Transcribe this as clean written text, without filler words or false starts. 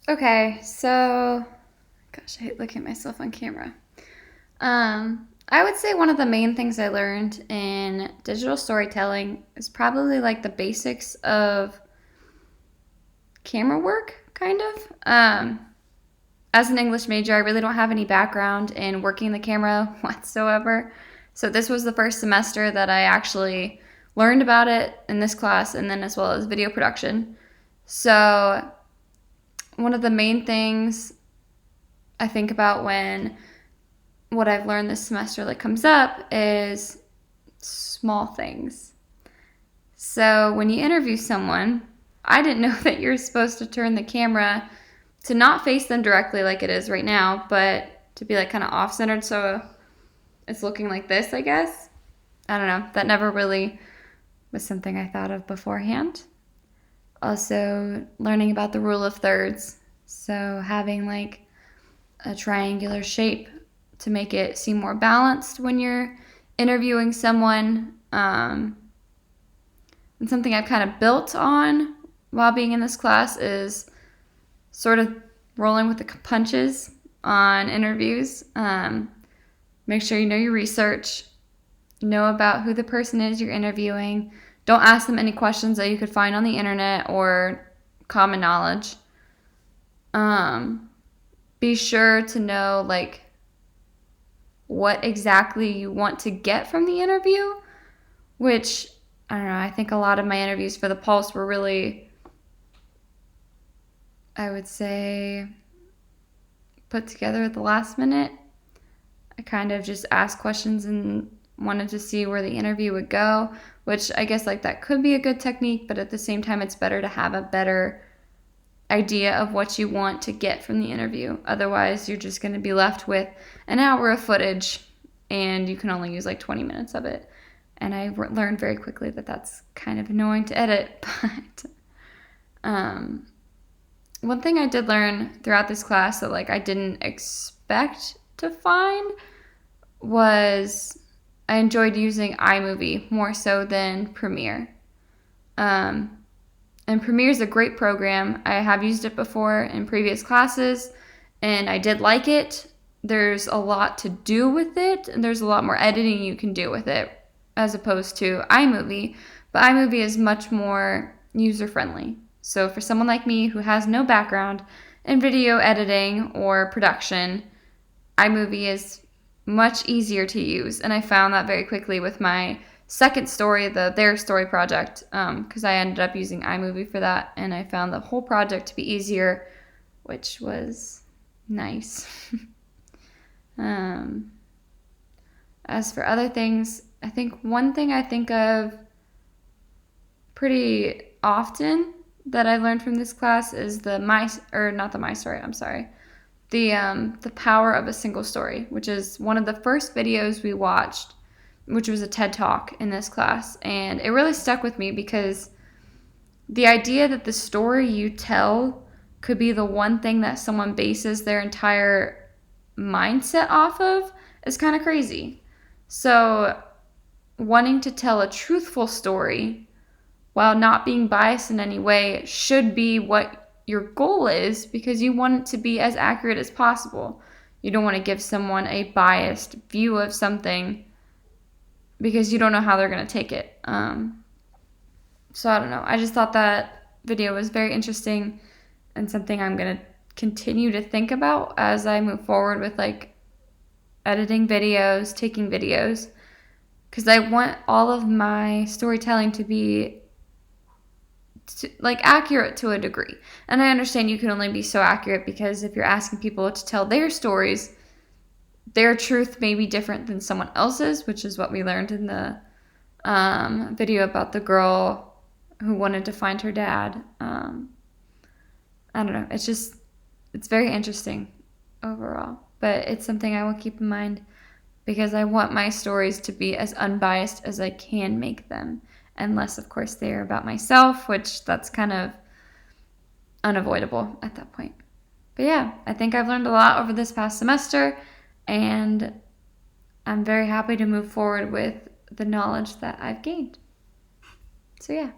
Okay, so gosh, I hate looking at myself on camera. I would say one of the main things I learned in digital storytelling is probably like the basics of camera work, kind of. As an English major, I really don't have any background in working the camera whatsoever. So this was the first semester that I actually learned about it in this class, and then as well as video production. So one of the main things I think about when what I've learned this semester that comes up is small things. So when you interview someone, I didn't know that you're supposed to turn the camera to not face them directly like it is right now, but to be like kind of off-centered so it's looking like this, I guess. I don't know. That never really was something I thought of beforehand. Also, learning about the rule of thirds. So having like a triangular shape to make it seem more balanced when you're interviewing someone. And something I've kind of built on while being in this class is sort of rolling with the punches on interviews. Make sure you know your research, know about who the person is you're interviewing. Don't ask them any questions that you could find on the internet or common knowledge. Be sure to know like what exactly you want to get from the interview, which I don't know, I think a lot of my interviews for the Pulse were really, I would say, put together at the last minute. I kind of just asked questions and wanted to see where the interview would go, which I guess like that could be a good technique, but at the same time it's better to have a better idea of what you want to get from the interview. Otherwise, you're just going to be left with an hour of footage and you can only use like 20 minutes of it. And I learned very quickly that that's kind of annoying to edit. But one thing I did learn throughout this class that like I didn't expect to find was I enjoyed using iMovie more so than Premiere. And Premiere is a great program. I have used it before in previous classes, and I did like it. There's a lot to do with it, and there's a lot more editing you can do with it as opposed to iMovie. But iMovie is much more user-friendly. So for someone like me who has no background in video editing or production, iMovie is much easier to use. And I found that very quickly with my second story, their story project, because I ended up using iMovie for that, and I found the whole project to be easier, which was nice. As for other things, I think one thing I think of pretty often that I learned from this class is the power of a single story, which is one of the first videos we watched, which was a TED Talk in this class. And it really stuck with me because the idea that the story you tell could be the one thing that someone bases their entire mindset off of is kind of crazy. So wanting to tell a truthful story while not being biased in any way should be what your goal is, because you want it to be as accurate as possible. You don't want to give someone a biased view of something because you don't know how they're going to take it. So I don't know. I just thought that video was very interesting and something I'm going to continue to think about as I move forward with like editing videos, taking videos, because I want all of my storytelling to be like accurate to a degree. And I understand you can only be so accurate because if you're asking people to tell their stories, their truth may be different than someone else's, which is what we learned in the video about the girl who wanted to find her dad. I don't know. It's very interesting overall. But it's something I will keep in mind because I want my stories to be as unbiased as I can make them. Unless, of course, they're about myself, which that's kind of unavoidable at that point. But yeah, I think I've learned a lot over this past semester, and I'm very happy to move forward with the knowledge that I've gained. So yeah.